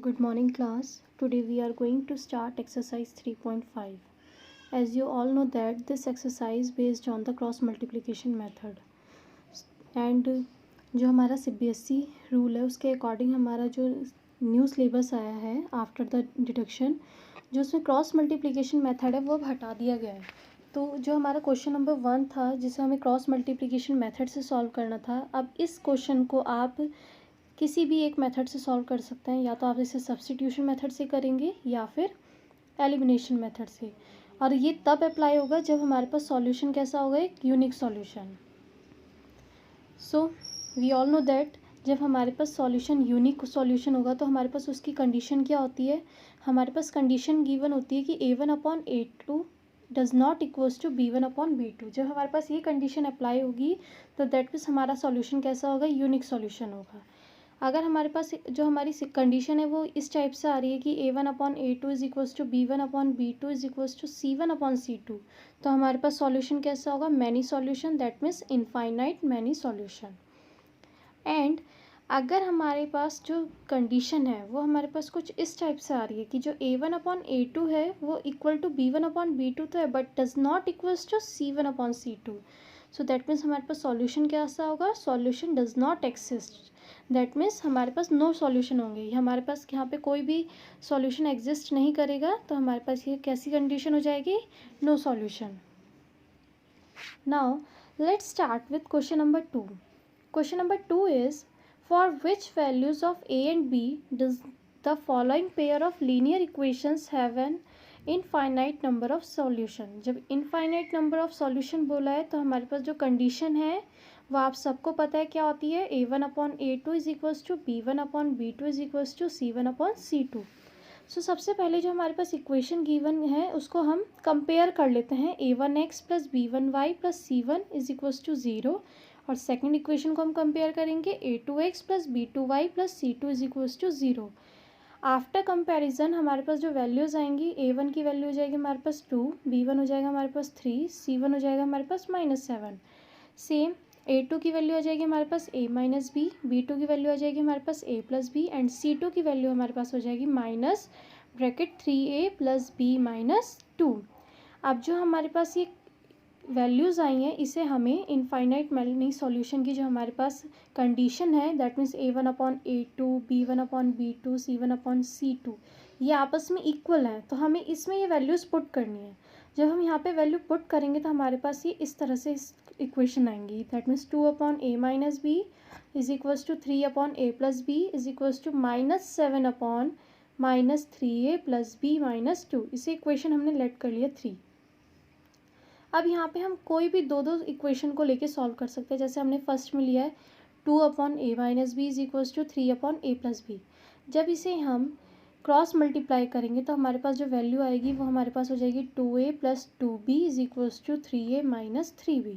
Good morning class. Today we are going to start exercise 3.5. As you all know that this exercise based on the cross multiplication method and जो हमारा CBSE rule है उसके according हमारा जो new syllabus आया है after the deduction जो उसमें क्रॉस मल्टीप्लिकेशन मेथड है वो अब हटा दिया गया है। तो जो हमारा क्वेश्चन नंबर 1 था जिसे हमें क्रॉस मल्टीप्लिकेशन मेथड से सॉल्व करना था, अब इस क्वेश्चन को आप किसी भी एक मेथड से सॉल्व कर सकते हैं। या तो आप इसे सब्स्टिट्यूशन मेथड से करेंगे या फिर एलिमिनेशन मेथड से, और ये तब अप्लाई होगा जब हमारे पास सॉल्यूशन कैसा होगा, एक unique solution. So we all know that जब हमारे पास सॉल्यूशन यूनिक सॉल्यूशन होगा तो हमारे पास उसकी कंडीशन क्या होती है। हमारे पास कंडीशन गिवन होती है कि a1/a2 does not equals to b1/b2। जब हमारे पास ये कंडीशन अप्लाई होगी तो दैट मीन्स हमारा सॉल्यूशन कैसा होगा, यूनिक सॉल्यूशन होगा। अगर हमारे पास जो हमारी कंडीशन है वो इस टाइप से आ रही है कि a1/a2 is equals to b1/b2 is equals to c1/c2, तो हमारे पास सॉल्यूशन कैसा होगा, many solution, that means infinite many solution. And अगर हमारे पास जो कंडीशन है वो हमारे पास कुछ इस टाइप से आ रही है कि जो a1/a2 है वो इक्वल टू b1/b2 तो है but does not equals to c1/c2, so that means हमारे पास सॉल्यूशन कैसा होगा, solution does not exist. That means हमारे पास नो सॉल्यूशन होंगे, हमारे पास यहाँ पे कोई भी सॉल्यूशन एग्जिस्ट नहीं करेगा, तो हमारे पास ये कैसी कंडीशन हो जाएगी, no solution. Now let's start with question number 2. Question number 2 is, for which values of a and b does the following pair of linear equations have an infinite number of solution। जब infinite number of solution बोला है तो हमारे पास जो condition है वो आप सबको पता है क्या होती है, a1/a2 is equals to b1/b2 is equals to c1/c2। So सबसे पहले जो हमारे पास इक्वेशन गिवन है उसको हम कंपेयर कर लेते हैं, a1x plus b1y plus c1 is equals to 0, और सेकंड इक्वेशन को हम कंपेयर करेंगे a2x plus b2y plus c2 is equals to 0। After comparison हमारे पास जो वैल्यूज़ आएंगी, a1 की वैल्यू हो जाएगी हमारे पास 2, b1 हो जाएगा हमारे पास 3, c1 हो जाएगा हमारे पास -7। सेम a2 की वैल्यू आ जाएगी हमारे पास a माइनस बी, b2 की वैल्यू आ जाएगी हमारे पास a plus b, and c2 की वैल्यू हमारे पास हो जाएगी minus bracket 3a plus b minus 2। अब जो हमारे पास ये वैल्यूज़ आई हैं इसे हमें इनफाइनाइट मैनी सॉल्यूशन की जो हमारे पास कंडीशन है, that means a1/a2 b1/b2 c1/c2 ये आपस में इक्वल हैं, तो हमें इसमें ये वैल्यूज़ पुट करनी है। जब हम यहाँ पे वैल्यू पुट करेंगे तो हमारे पास ये इस तरह से इक्वेशन आएंगी, that means 2/a minus b is equals to 3/a plus b is equals to -7/-3a plus b minus 2। इसे इक्वेशन हमने लेट कर लिया 3। अब यहाँ पे हम कोई भी दो इक्वेशन को लेके सॉल्व कर सकते हैं। जैसे हमने फर्स्ट में लिया है 2/a minus b is equals to 3/a plus b. जब इसे हम क्रॉस मल्टीप्लाई करेंगे तो हमारे पास जो वैल्यू आएगी वो हमारे पास हो जाएगी 2a plus 2b is equals to 3a minus 3b।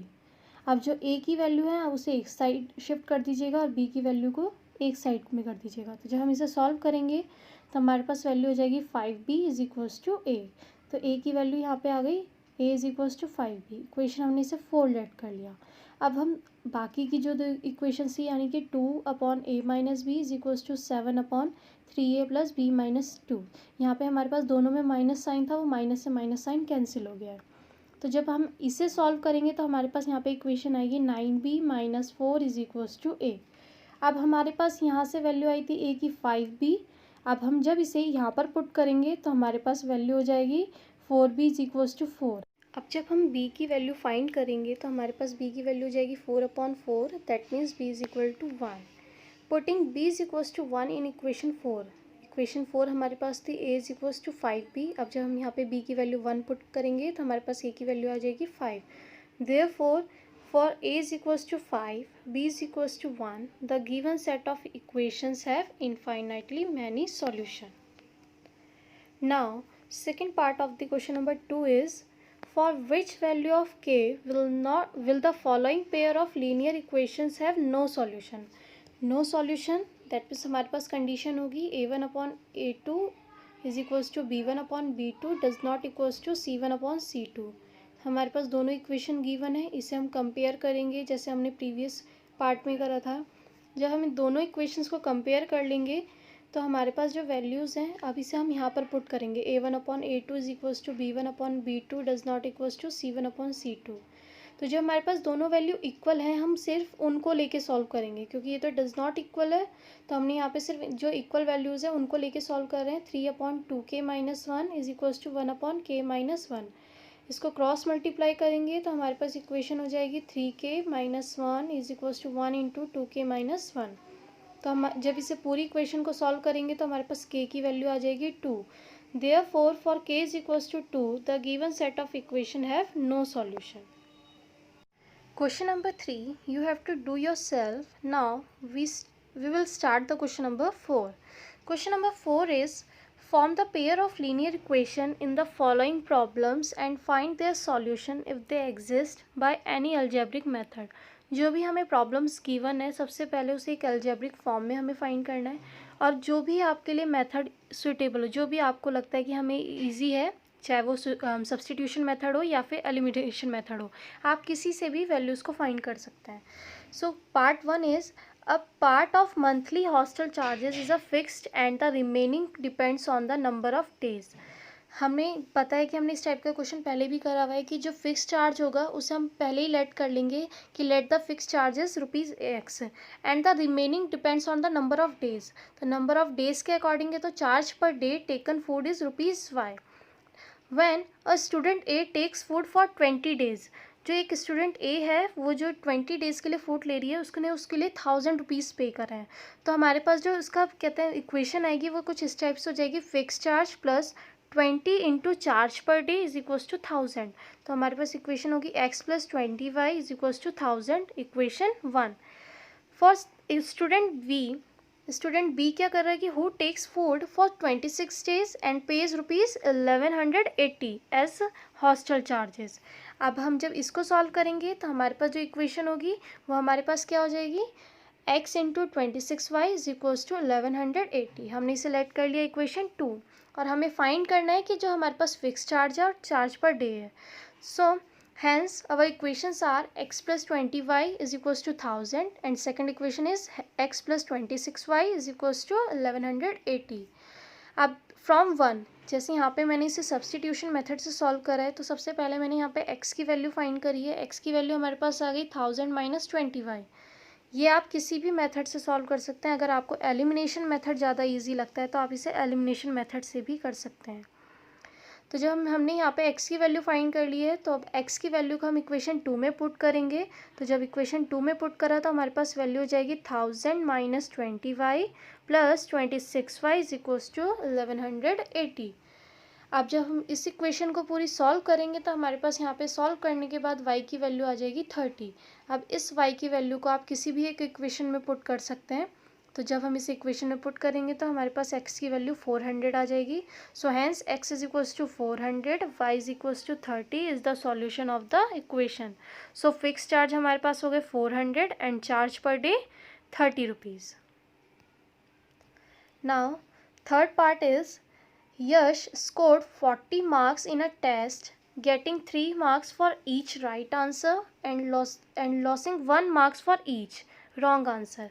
अब जो a की वैल्यू है उसे एक साइड शिफ्ट कर दीजिएगा और b की वैल्यू को एक साइड में कर दीजिएगा। तो जब हम इसे सॉल्व करेंगे तो हमारे पास वैल्यू हो जाएगी 5b is equals to a। तो a की वैल्यू यहाँ पे आ गई, a is equals to 5b। Equation हमने इसे 4 लेट कर लिया। अब हम बाकी की जो इक्वेशन थी यानी कि 2/a minus b is equals to 7/3a plus b minus 2, यहाँ पे हमारे पास दोनों में माइनस साइन था, वो माइनस से माइनस साइन कैंसिल हो गया है। तो जब हम इसे सॉल्व करेंगे तो हमारे पास यहाँ पे इक्वेशन आएगी 9b minus 4 is equals to a। अब हमारे पास यहाँ से वैल्यू आई थी a की 5b, अब हम जब इसे यहाँ पर पुट करेंगे तो हमारे पास वैल्यू हो जाएगी 4b इज इक्वल्स टू 4। अब जब हम b की वैल्यू फाइंड करेंगे तो हमारे पास b की वैल्यू हो जाएगी 4/4, that means b is equal to 1। Putting b is equals to 1 in equation 4, equation 4 हमारे पास थी a is equals to 5b। अब जब हम यहाँ पे b की वैल्यू 1 पुट करेंगे तो हमारे पास a की वैल्यू आ जाएगी 5। Therefore for a is equals to 5, b is equals to 1, the given set of equations have infinitely many solution. Now, second part of the question number 2 is, for which value of k will the following pair of linear equations have no solution? No solution, that means हमारे पास condition होगी a1/a2 is equals to b1/b2 does not equals to c1/c2। हमारे पास दोनों equation given है, इसे हम compare करेंगे जैसे हमने प्रीवियस पार्ट में करा था। जब हम इन दोनों इक्वेशंस को कंपेयर कर लेंगे तो हमारे पास जो वैल्यूज़ हैं अब इसे हम यहाँ पर पुट करेंगे a1/a2 is equals to b1/b2 does not equals to c1/c2। तो जो हमारे पास दोनों वैल्यू इक्वल हैं हम सिर्फ उनको लेके सॉल्व करेंगे, क्योंकि ये तो डज नॉट इक्वल है तो हमने यहाँ पे सिर्फ जो इक्वल वैल्यूज़ है उनको लेके सॉल्व कर रहे हैं। 3/2k-1 is equals to 1/k-1। इसको क्रॉस मल्टीप्लाई करेंगे तो हमारे पास इक्वेशन हो जाएगी 3k-1 is equals to 1 into 2k-1। तो हम जब इसे पूरी इक्वेशन को सॉल्व करेंगे तो हमारे पास k की वैल्यू आ जाएगी 2। Therefore for k is equals to 2 the given set of equation have no solution. Question number 3 you have to do yourself. Now we will start the question number 4. Question number 4 is form the pair of linear equation in the following problems and find their solution if they exist by any algebraic method. जो भी हमें problems given है सबसे पहले उसे एक algebraic form में हमें फाइंड करना है, और जो भी आपके लिए मेथड सुटेबल हो, जो भी आपको लगता है कि हमें इजी है, चाहे वो सब्स्टिट्यूशन मेथड हो या फिर एलिमिनेशन मेथड हो, आप किसी से भी वैल्यूज़ को फाइंड कर सकते हैं। So part 1 is a part of monthly hostel charges is a fixed and the remaining depends on the number of days. हमें पता है कि हमने इस टाइप का क्वेश्चन पहले भी करा हुआ है कि जो फिक्स चार्ज होगा उसे हम पहले ही लेट कर लेंगे कि let the fix charges ₹x and the remaining depends on the number of days. तो नंबर ऑफ डेज़ के अकॉर्डिंग है तो charge per day taken food is ₹y। When a student A takes food for 20 days, जो एक student A है वो जो 20 days के लिए फूड ले रही है उसके लिए 1000 रुपीज़ पे कर रहे हैं। तो हमारे पास जो उसका कहते हैं इक्वेशन आएगी वो कुछ इस टाइप से हो जाएगी, fix charge plus 20 into charge per day is equals to 1000। तो हमारे पास इक्वेशन होगी x plus 20y is equals to 1000, equation 1। For student B क्या कर रहा है कि who takes food for 26 days and pays ₹1180 as hostel charges. अब हम जब इसको सॉल्व करेंगे तो हमारे पास जो इक्वेशन होगी वो हमारे पास क्या हो जाएगी, x into 26y is equals to 1180। हमने सेलेक्ट कर लिया इक्वेशन 2, और हमें फाइंड करना है कि जो हमारे पास फिक्स चार्ज है और चार्ज पर डे है। सो hence our equations are x plus 20y is equals to 1000 and second equation is x plus 26y is equals to 1180। अब from 1 जैसे यहाँ पे मैंने इसे सब्स्टिट्यूशन मेथड से सॉल्व करा है तो सबसे पहले मैंने यहाँ पे x की वैल्यू फाइंड करी है। x की वैल्यू हमारे पास आ गई 1000 माइनस 20y। ये आप किसी भी मेथड से सॉल्व कर सकते हैं। अगर आपको एलिमिनेशन मेथड ज़्यादा ईजी लगता है तो आप इसे एलिमिनेशन मेथड से भी कर सकते हैं। तो जब हमने यहाँ पे x की वैल्यू फाइंड कर ली है तो अब x की वैल्यू को हम इक्वेशन 2 में पुट करेंगे। तो जब इक्वेशन 2 में पुट करा तो हमारे पास वैल्यू हो जाएगी 1000 minus 20y plus 26y is equals to 1180। अब जब हम इस इक्वेशन को पूरी सॉल्व करेंगे तो हमारे पास यहाँ पे सॉल्व करने के बाद y की वैल्यू आ जाएगी 30। अब इस y की वैल्यू को आप किसी भी एक इक्वेशन में पुट कर सकते हैं। तो जब हम इस इक्वेशन में पुट करेंगे तो हमारे पास x की वैल्यू 400 आ जाएगी। So hence x is equals to 400, y is equals to 30 is the solution of the equation. So fix charge हमारे पास हो गए 400 and charge per day 30 rupees. Now third part is Yash scored 40 marks in a test, getting 3 marks for each right answer and losing 1 marks for each wrong answer.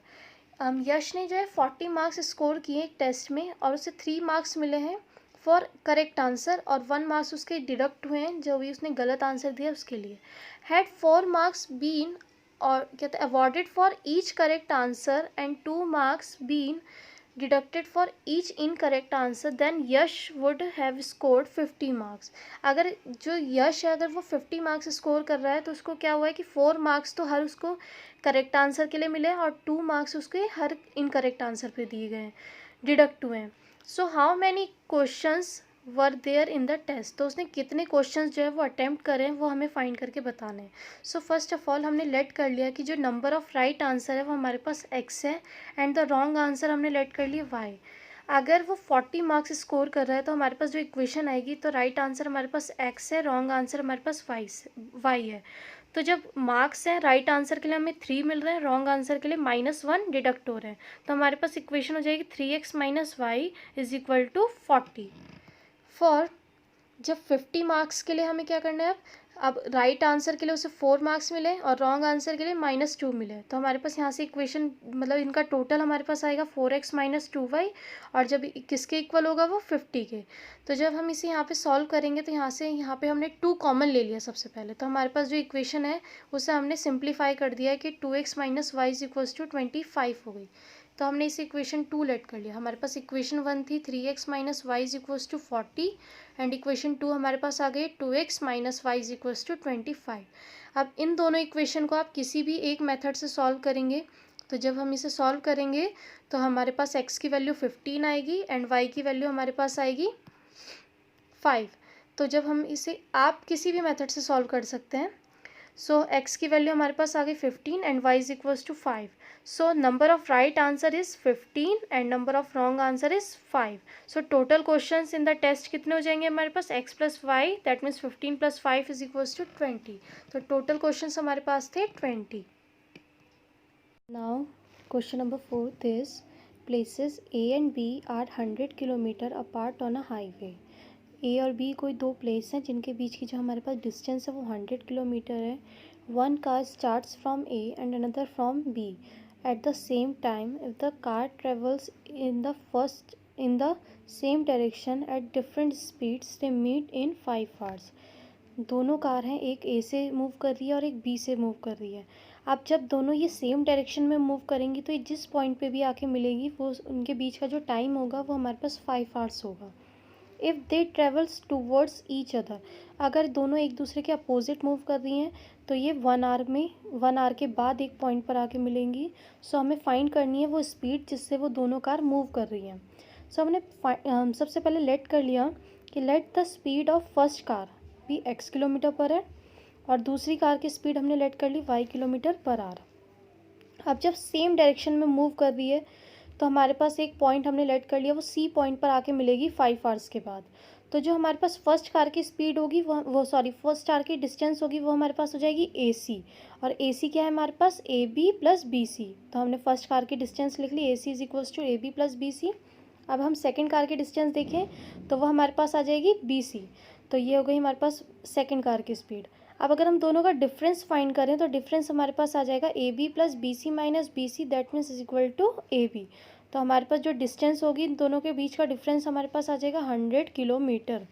यश ने जो है 40 marks score किए एक test में और उसे 3 marks मिले हैं फॉर करेक्ट आंसर और 1 मार्क्स उसके डिडक्ट हुए हैं जो भी उसने गलत आंसर दिया उसके लिए। हैड 4 मार्क्स बीन और कहते हैं awarded for each correct answer and 2 marks been deducted for each incorrect answer, then Yash would have scored 50 marks. अगर जो यश है अगर वो 50 मार्क्स स्कोर कर रहा है तो उसको क्या हुआ है कि 4 मार्क्स तो हर उसको करेक्ट आंसर के लिए मिले और 2 मार्क्स उसके हर इनकरेक्ट आंसर पे दिए गए हैं, डिडक्ट हुए हैं। So how many questions were there in the test, तो उसने कितने क्वेश्चंस जो है वो अटैम्प्ट करे हैं वो हमें फाइंड करके बताने हैं। सो फर्स्ट ऑफ ऑल हमने लेट कर लिया कि जो नंबर ऑफ राइट आंसर है वो हमारे पास x है एंड द रॉन्ग आंसर हमने लेट कर लिया y। अगर वो 40 मार्क्स स्कोर कर रहा है तो हमारे पास जो इक्वेशन आएगी तो राइट आंसर हमारे पास x है, रॉन्ग आंसर हमारे पास y है। तो जब मार्क्स हैं राइट आंसर के लिए हमें 3 मिल रहे हैं, रॉन्ग आंसर के लिए -1 डिडक्ट हो रहे हैं, तो हमारे पास इक्वेशन हो जाएगी 3x minus y is equal to 40। For जब 50 मार्क्स के लिए हमें क्या करना है, अब अब राइट आंसर के लिए उसे 4 मार्क्स मिले और रॉन्ग आंसर के लिए -2 मिले। तो हमारे पास यहाँ से इक्वेशन मतलब इनका टोटल हमारे पास आएगा 4x - 2y, और जब किसके इक्वल होगा वो 50 के। तो जब हम इसे यहाँ पे सॉल्व करेंगे तो यहाँ पे हमने 2 कॉमन ले लिया सबसे पहले। तो हमारे पास जो इक्वेशन है उसे हमने सिंप्लीफाई कर दिया है कि 2x - y = 25 हो गई। तो हमने इसे इक्वेशन 2 लेट कर लिया। हमारे पास इक्वेशन 1 थी 3x - y = 40, एंड इक्वेशन 2 हमारे पास आ गई 2x - y = 25। अब इन दोनों इक्वेशन को आप किसी भी एक मेथड से सॉल्व करेंगे। तो जब हम इसे सॉल्व करेंगे तो हमारे पास x की वैल्यू 15 आएगी एंड y की वैल्यू हमारे पास आएगी 5। तो जब हम इसे आप किसी भी मेथड से सॉल्व कर सकते हैं। सो x की वैल्यू हमारे पास आ गई 15 and y = 5. So number of right answer is 15 and number of wrong answer is 5. So total questions in the test कितने हो जाएंगे हमारे पास x plus y, that means 15 plus 5 is equals to 20. तो total questions हमारे पास थे 20. Now question number 4 is places A and B are 100 kilometre apart on a highway. ए और B कोई दो प्लेस हैं जिनके बीच की जो हमारे पास डिस्टेंस है वो 100 किलोमीटर है. One car starts from A and another from B at the same time. If the car travels in the same direction at different speeds they meet in 5 hours. दोनों car हैं, एक ए से move कर रही है और एक बी से मूव कर रही है. अब जब दोनों ये सेम डायरेक्शन में मूव करेंगी तो ये जिस पॉइंट पे भी आके मिलेगी वो उनके बीच का जो टाइम होगा वो हमारे पास 5 hours होगा. If they travels towards each other, अगर दोनों एक दूसरे के अपोजिट मूव कर रही हैं तो ये 1 आवर के बाद एक पॉइंट पर आके मिलेंगी. सो हमें फाइंड करनी है वो स्पीड जिससे वो दोनों कार मूव कर रही हैं. सो हमने सबसे पहले लेट कर लिया कि let the speed of first car भी x किलोमीटर पर है और दूसरी कार की स्पीड हमने लेट कर ली y किलोमीटर पर आवर. अब जब सेम डायरेक्शन में मूव कर रही है तो हमारे पास एक पॉइंट हमने लेट कर लिया, वो सी पॉइंट पर आके मिलेगी 5 hours के बाद. तो जो हमारे पास फर्स्ट कार की स्पीड होगी फर्स्ट कार की डिस्टेंस होगी वो हमारे पास हो जाएगी ए सी. और ए सी क्या है हमारे पास A B plus B C. तो हमने फर्स्ट कार की डिस्टेंस लिख ली, A C is equals to A B plus B C. अब हम सेकेंड कार की डिस्टेंस देखें तो वो हमारे पास आ जाएगी बी सी. तो ये हो गई हमारे पास सेकेंड कार की स्पीड. अब अगर हम दोनों का डिफरेंस फाइंड करें तो डिफरेंस हमारे पास आ जाएगा A B plus B C minus B C, that means is equal to A B. तो हमारे पास जो डिस्टेंस होगी इन दोनों के बीच का डिफरेंस हमारे पास आ जाएगा 100 किलोमीटर.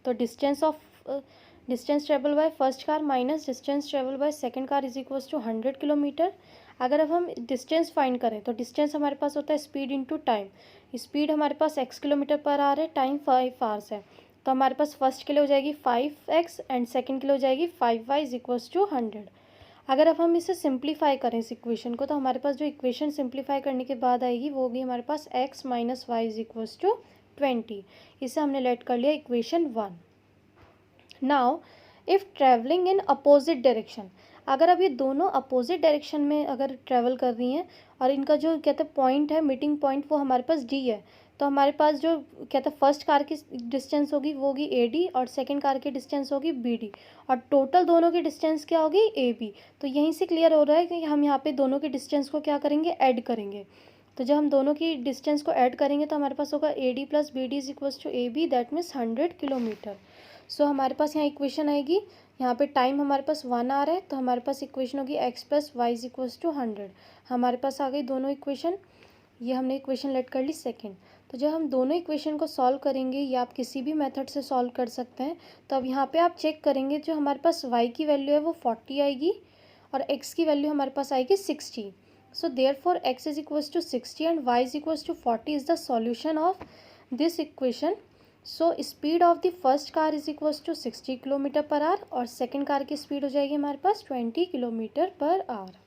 तो distance travel by first car minus distance travel by second car is equals to 100 kilometer. अगर अब हम डिस्टेंस फाइंड करें तो डिस्टेंस हमारे पास होता है स्पीड इंटू टाइम. स्पीड हमारे पास x किलोमीटर पर आवर है, टाइम 5 hours है. तो हमारे पास फर्स्ट के लिए हो जाएगी 5x एंड सेकेंड के लिए हो जाएगी 5y इज इक्वल्स टू 100. अगर अब हम इसे सिंप्लीफाई करें इस इक्वेशन को तो हमारे पास जो इक्वेशन सिंप्लीफाई करने के बाद आएगी वो होगी हमारे पास x - y is equals to 20. इसे हमने लेट कर लिया equation 1. Now if travelling in opposite direction, अगर अब ये दोनों अपोजिट डायरेक्शन में अगर ट्रैवल कर रही हैं और इनका जो कहते हैं पॉइंट है मीटिंग पॉइंट वो हमारे पास डी है. तो हमारे पास जो कहते हैं फर्स्ट कार की डिस्टेंस होगी वो होगी ए डी और सेकेंड कार की डिस्टेंस होगी बी डी और टोटल दोनों की डिस्टेंस क्या होगी ए बी. तो यहीं से क्लियर हो रहा है कि हम यहाँ पे दोनों की डिस्टेंस को क्या करेंगे ऐड करेंगे. तो जब हम दोनों की डिस्टेंस को ऐड करेंगे तो हमारे पास होगा A D plus B D is equals to A B, that means 100 kilometre. So हमारे पास यहाँ इक्वेशन आएगी, यहाँ पे टाइम हमारे पास 1 hour है तो हमारे पास इक्वेशन होगी x plus y is equals to 100. हमारे पास आ गई दोनों इक्वेशन. ये हमने इक्वेशन लेट कर ली सेकेंड. तो जब हम दोनों इक्वेशन को सॉल्व करेंगे या आप किसी भी मेथड से सॉल्व कर सकते हैं. तो अब यहाँ पे आप चेक करेंगे जो हमारे पास y की वैल्यू है वो 40 आएगी और x की वैल्यू हमारे पास आएगी 60. So therefore x is equals to 60 and y is equals to 40 is the solution of this equation. So speed of the first car is equals to 60 kilometre per hour और second car की speed हो जाएगी हमारे पास 20 kilometre per hour.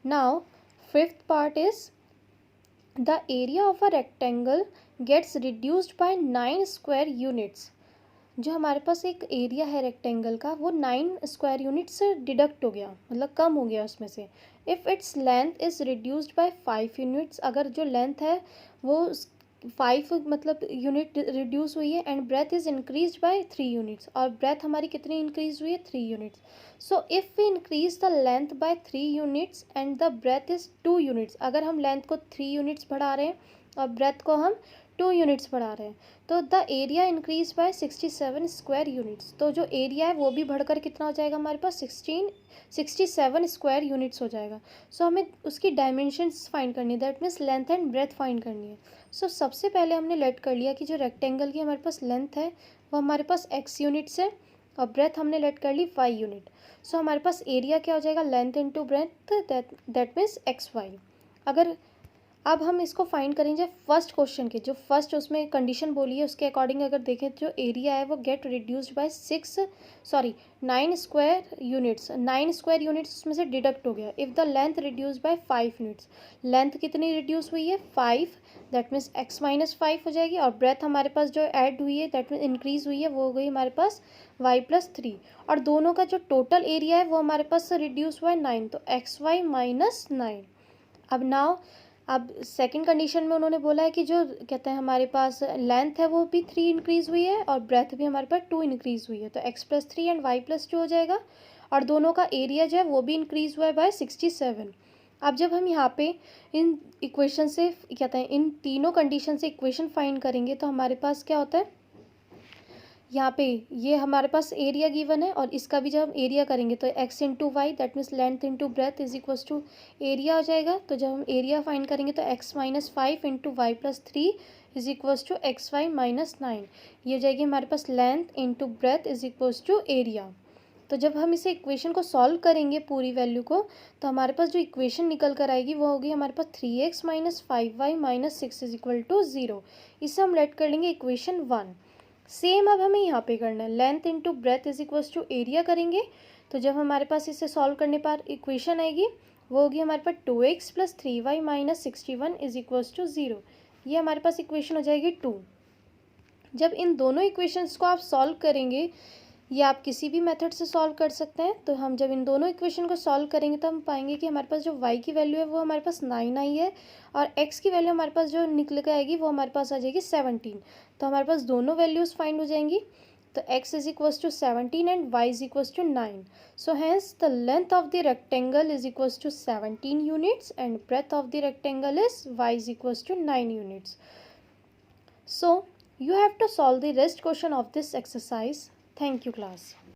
Now fifth part is the area of a rectangle gets reduced by 9 square units. जो हमारे पास एक area है रेक्टेंगल का वो 9 स्क्वायर यूनिट से डिडक्ट हो गया, मतलब कम हो गया उसमें से. If its length is reduced by 5 units, अगर जो लेंथ है वो 5 मतलब यूनिट रिड्यूस हुई है and breadth is increase by 3 units और ब्रेथ हमारी कितनी इंक्रीज हुई है 3 units. So if we increase the length by 3 units and the breadth is 2 units, अगर हम लेंथ को 3 यूनिट्स बढ़ा रहे हैं और ब्रेथ को हम 2 यूनिट्स बढ़ा रहे हैं, तो the area increase by 67 square units. तो जो एरिया है वो भी बढ़कर कितना हो जाएगा हमारे पास 67 स्क्वायर यूनिट्स हो जाएगा। सो हमें उसकी डायमेंशंस फाइंड करनी है, that means length and breadth find करनी है। सो सबसे पहले हमने लेट कर लिया कि जो रेक्टेंगल की हमारे पास लेंथ है वो हमारे पास x यूनिट्स है और ब्रेथ हमने लेट कर ली y यूनिट। सो हमारे पास एरिया क्या हो जाएगा, length into breath, that means XY। अगर अब हम इसको फाइंड करेंगे फर्स्ट क्वेश्चन के, जो फर्स्ट उसमें कंडीशन बोली है उसके अकॉर्डिंग अगर देखें जो एरिया है वो gate reduced by 9 square units. 9 square units उसमें से डिडक्ट हो गया। If the length reduce by 5 units, length कितनी रिड्यूस हुई है 5, दैट मीन्स x माइनस 5 हो जाएगी। और ब्रेथ हमारे पास जो ऐड हुई है दैट मीन्स इंक्रीज हुई है वो हो गई हमारे पास y प्लस 3। और दोनों का जो टोटल एरिया है वो हमारे पास रिड्यूस हुआ है 9, तो XY माइनस 9। अब सेकंड कंडीशन में उन्होंने बोला है कि जो कहते हैं हमारे पास लेंथ है वो भी 3 इंक्रीज़ हुई है और ब्रेथ भी हमारे पास 2 इंक्रीज़ हुई है, तो x plus 3 and y plus 2 हो जाएगा। और दोनों का एरिया जो है वो भी इंक्रीज़ हुआ है बाय 67। अब जब हम यहाँ पे इन इक्वेशन से कहते हैं इन तीनों कंडीशन से इक्वेशन फाइंड करेंगे तो हमारे पास क्या होता है, यहाँ पे ये हमारे पास एरिया गिवन है और इसका भी जब हम एरिया करेंगे तो x into y that means length into breadth is equals to area हो जाएगा। तो जब हम एरिया फाइंड करेंगे तो x minus 5 into Y plus 3 is equals to XY minus 9। ये हो जाएगी हमारे पास length into breadth is equals to area. तो जब हम इसे इक्वेशन को सॉल्व करेंगे पूरी वैल्यू को तो हमारे पास जो इक्वेशन निकल कर आएगी वो होगी हमारे पास 3x minus 5y minus 6 is equal to 0। इसे हम लेट कर लेंगे इक्वेशन 1। सेम अब हमें यहाँ पे करना है, length into breadth is equals to area करेंगे। तो जब हमारे पास इसे सॉल्व करने पर इक्वेशन आएगी वो होगी हमारे पास 2x plus 3y minus 61 is equals to 0। ये हमारे पास इक्वेशन हो जाएगी 2। जब इन दोनों इक्वेशंस को आप सॉल्व करेंगे, ये आप किसी भी मेथड से सॉल्व कर सकते हैं, तो हम जब इन दोनों इक्वेशन को सॉल्व करेंगे तो हम पाएंगे कि हमारे पास जो y की वैल्यू है वो हमारे पास 9 आई है और x की वैल्यू हमारे पास जो निकल के आएगी वो हमारे पास आ जाएगी 17। तो हमारे पास दोनों वैल्यूज़ फाइंड हो जाएंगी। तो x is equals to 17 and y is equals to 9। So hence the length of the rectangle is equals to 17 units and breadth of the rectangle is y is equals to 9 units. So you have to solve the rest question of this exercise. Thank you, class.